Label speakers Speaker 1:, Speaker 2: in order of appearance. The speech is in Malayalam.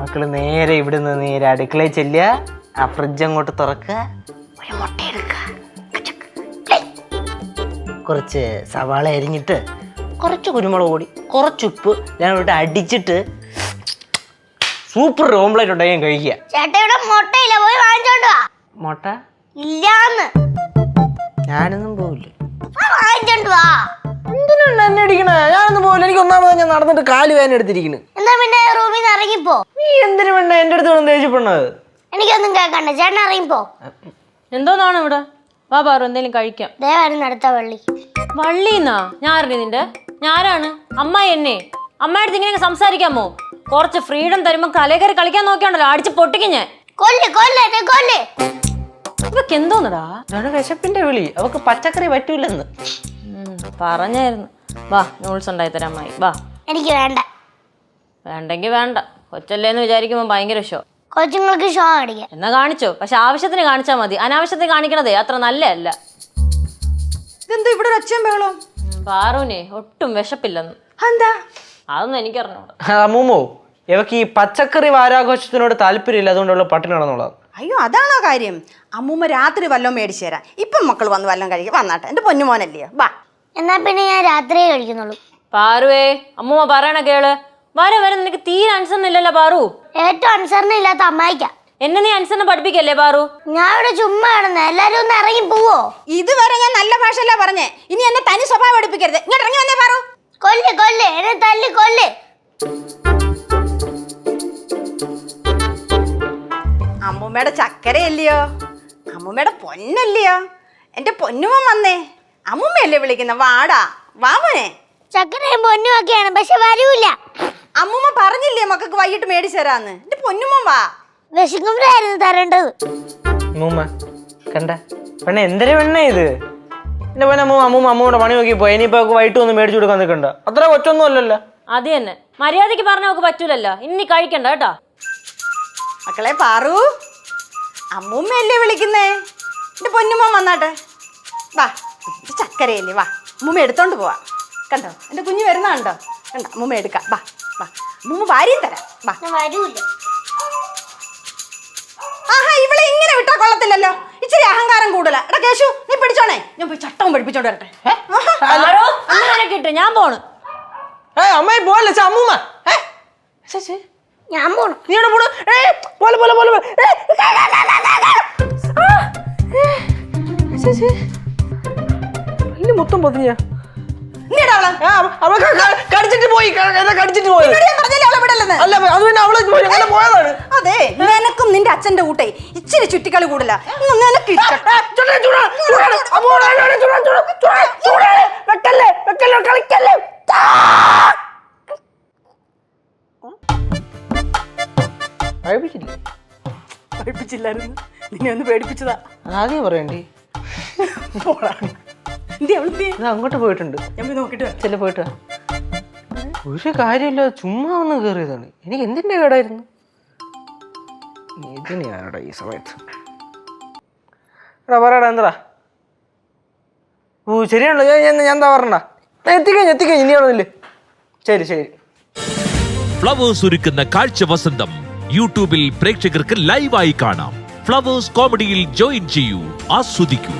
Speaker 1: മക്കള് നേരെ ഇവിടുന്ന് നേരെ അടുക്കളയിൽ ചെല്ലുക, ആ ഫ്രിഡ്ജ് അങ്ങോട്ട് തുറക്കുക, ഒരു മുട്ട എടുക്കുക, കുറച്ച് സവാള അരിഞ്ഞിട്ട് കുറച്ച് കുരുമുളക് പൊടി കുറച്ച് ഉപ്പ് ഞാനിവിടെ അടിച്ചിട്ട് സൂപ്പർ ഓംലെറ്റ് ഉണ്ടാക്കി കഴിക്കുക.
Speaker 2: ചേട്ടയുടെ മുട്ടയില്ല, പോയി വാങ്ങിച്ചോണ്ട് വാ.
Speaker 1: മുട്ട
Speaker 2: ഇല്ലാന്ന്.
Speaker 1: ഞാനൊന്നും പോവില്ല.
Speaker 2: വാങ്ങിച്ചോണ്ട് വാ.
Speaker 1: എന്തിനാണ് എന്നെ അടിക്കണേ? ഞാനൊന്നും പോവില്ല. എനിക്ക് ഒന്നാമത് ഞാൻ നടന്നിട്ട് കാല് വേദന എടുത്തിരിക്കുന്നു.
Speaker 2: എന്നാ പിന്നെ റൂമിൽ നിന്ന് ഇറങ്ങിപ്പോ.
Speaker 1: നീ എന്തിനു വേണ്ട എന്റെ അടുത്ത് വന്ന് ദേഷ്യപ്പെടുന്നത്?
Speaker 2: എനിക്കൊന്നും കേൾക്കണ്ട, ചേട്ടൻ ഇറങ്ങിപ്പോ.
Speaker 3: എന്തോന്നാണ് ഇവിടെ? വാ പാറു, എന്തെങ്കിലും കഴിക്കാം.
Speaker 2: ദേവായിരുന്നു അടുത്ത വള്ളി.
Speaker 3: വള്ളിന്നാ? ഞാറിനി നിന്റെ? ഞാനാണ് അമ്മായി. എന്നെ അമ്മയുടെ ഇങ്ങനെ സംസാരിക്കാമോ? കുറച്ച് ഫ്രീഡം തരുമ്പോ കലകറി കളിക്കാൻ നോക്കിയാണല്ലോ, അടിച്ച് പൊട്ടിക്കും ഞാൻ.
Speaker 2: കൊല്ല് കൊല്ല് കൊല്ല്.
Speaker 3: ഇവക്ക് എന്തോന്നടാ?
Speaker 1: വിശപ്പിന്റെ വിളി. അവക്ക് പച്ചക്കറി പറ്റൂലെന്ന്
Speaker 3: പറഞ്ഞായിരുന്നു. വാ, നൂൾസ് ഉണ്ടായി തരാം അമ്മായി, വാ.
Speaker 2: എനിക്ക് വേണ്ട.
Speaker 3: വേണ്ടെങ്കി വേണ്ട. കൊച്ചല്ലേന്ന് വിചാരിക്കുമ്പോ ഭയങ്കര ഷോ.
Speaker 2: കൊച്ചുങ്ങൾക്ക് ഷോ അടിക്കാം.
Speaker 3: എന്നാ കാണിച്ചോ, പക്ഷെ ആവശ്യത്തിന് കാണിച്ചാ മതി. അനാവശ്യത്തിന് കാണിക്കണതേ അത്ര നല്ലതല്ല.
Speaker 4: ഇതെന്താ ഇവിടെ ഒരു ഒച്ചയും ബഹളവും?
Speaker 3: പാറുവിനെ ഒട്ടും വിശപ്പില്ലെന്ന്.
Speaker 4: എന്താ?
Speaker 3: അതൊന്നും എനിക്കറിഞ്ഞൂടാ.
Speaker 1: അമ്മൂമ്മോ, ഇവക്ക് ഈ പച്ചക്കറി വാരാഘോഷത്തിനോട് താല്പര്യമില്ല, അതുകൊണ്ടുള്ള പട്ടിണി നടന്നുള്ളത്.
Speaker 4: അയ്യോ, അതാണോ കാര്യം? അമ്മൂമ്മ രാത്രി വല്ലതും മേടിച്ചു തരാം. ഇപ്പം മക്കൾ വന്ന് വല്ലതും കഴിക്കുക. വന്നാട്ടെ, എന്റെ പൊന്നുമോനല്ലയോ. വാ.
Speaker 2: എന്നാ പിന്നെ ഞാൻ രാത്രിയേ കഴിക്കുന്നുള്ളൂ.
Speaker 3: പാറുവേ, അമ്മൂമ്മ പറയണ കേള്. വരെ വരെ നിനക്ക് തീരെ അനുസരണം ഇല്ലല്ലോ പാറു.
Speaker 2: ഏറ്റവും അനുസരണം ഇല്ലാത്ത അമ്മായിക്കാ.
Speaker 3: എന്നെ നീ അനുസരണം പഠിപ്പിക്കല്ലേ പാറു?
Speaker 2: ഞാൻ ഇവിടെ ചുമ്മാ കിടന്ന, എല്ലാരും ഒന്ന് ഇറങ്ങി പോവോ?
Speaker 4: ഇതുവരെ ഞാൻ നല്ല ഭാഷയല്ല പറഞ്ഞേ. ഇനി എന്നെ തനി സ്വഭാവം പഠിപ്പിക്കരുത്. ഇങ്ങോട്ട് ഇറങ്ങി വന്നേ പാറു.
Speaker 2: കൊല്ല് കൊല്ല്, എന്നെ തല്ലി കൊല്ല്.
Speaker 4: അമ്മൂമ്മയുടെ ചക്കരയല്ലയോ, അമ്മൂമ്മയുടെ പൊന്നല്ലയോ. എന്റെ പൊന്നുമോൻ വന്നേ. അമ്മൂമ്മയല്ലേ വിളിക്കുന്ന? വാടാ, വാ മോനെ.
Speaker 2: ചക്കരയും പൊന്നും ഒക്കെയാണ്, പക്ഷെ വരൂല.
Speaker 4: അമ്മൂമ്മ പറഞ്ഞില്ലേ മക്കൾക്ക് വൈകിട്ട് മേടിച്ചു തരാന്ന്. എന്റെ പൊന്നുമോൻ വാ.
Speaker 2: വിശക്കുമ്പോഴായിരുന്നു തരേണ്ടത്.
Speaker 1: അമ്മൂമ്മ കണ്ട പെണ്ണ, എന്തൊരു പെണ്ണ ഇത്? എന്റെ പോലെ അമ്മൂമ്മയുടെ പണി നോക്കി പോയി. ഇനിയിപ്പോ വൈകിട്ട് ഒന്ന് മേടിച്ചു കൊടുക്കാൻ നിൽക്കണ്ട. അത്ര കൊച്ചൊന്നും അല്ലല്ലോ.
Speaker 3: അത് തന്നെ, മര്യാദക്ക് പറഞ്ഞ നമുക്ക് പറ്റൂലല്ലോ. ഇനി കഴിക്കണ്ട കേട്ടോ.
Speaker 4: മക്കളെ പാറു, അമ്മൂമ്മയല്ലേ വിളിക്കുന്നേ. എന്റെ പൊന്നുമോൻ വന്നാട്ടെ. വാ, ചക്കരയല്ലേ, വാ. അമ്മൂമ്മ എടുത്തോണ്ട് പോവാ. കണ്ടോ എന്റെ കുഞ്ഞ് വരുന്ന കണ്ടോ? കണ്ടോ, അമ്മൂമ്മ എടുക്കാം. വാ വാ, അമ്മൂമ്മ ഭാര്യയും തരാം. വാ.
Speaker 2: വരൂല.
Speaker 4: ആഹാ, ഇവളെ ഇങ്ങനെ വിട്ടാ കൊള്ളത്തില്ലല്ലോ. ഇച്ചിരി അഹങ്കാരം കൂടുതലാ. എടാ കേശു, നീ പിടിച്ചോണേ. ഞാൻ പോയി ചട്ടവും പഠിപ്പിച്ചോണ്ട് വരട്ടെ.
Speaker 3: കിട്ടും, ഞാൻ പോണ്.
Speaker 1: അമ്മായി പോലെ അമ്മൂമ്മ,
Speaker 2: ഞാൻ പോണു.
Speaker 1: നീ പോലെ പോലെ പോലെ പോലെ മൊത്തം പൊതിഞ്ഞ കടിച്ചിട്ട് പോയി. കടിച്ചിട്ട് പോയി. അല്ല, അത് പിന്നെ അവള് പോയതാണ്.
Speaker 4: അതെ, നിനക്കും നിന്റെ അച്ഛന്റെ കൂട്ടേ ഇച്ചിരി ചുറ്റിക്കളി കൂടില്ല. നിനക്ക് പഠിപ്പിച്ചില്ലായിരുന്നു. നിന്നെ ഒന്ന് പേടിപ്പിച്ചതാ.
Speaker 1: ആദ്യം പറയണ്ടേ? അങ്ങോട്ട് പോയിട്ടുണ്ട്.
Speaker 4: ഞാൻ പോയി നോക്കിട്ട്
Speaker 1: ചെല്ല പോയിട്ട് ഒരു കാര്യമില്ല, ചുമ്മാ ഒന്ന് കയറിയതാണ്. എനിക്ക് എന്തിന്റെ കേടായിരുന്നു? ഇതിനെയാണോടാ ഈ സമയത്ത്? എടാ പറയടാ, എന്താ? ഓ ശരിയാണല്ലോ, ഞാൻ എന്താ പറഞ്ഞ? എത്തിക്കഴിഞ്ഞ് ഇനിയാണോന്നില്ലേ? ശരി ശരി.
Speaker 5: ഫ്ലവേഴ്സ് ഒരുക്കുന്ന കാഴ്ച വസന്തം യൂട്യൂബിൽ പ്രേക്ഷകർക്ക് ലൈവായി കാണാം. ഫ്ലവേഴ്സ് കോമഡിയിൽ ജോയിൻ ചെയ്യൂ, ആസ്വദിക്കൂ.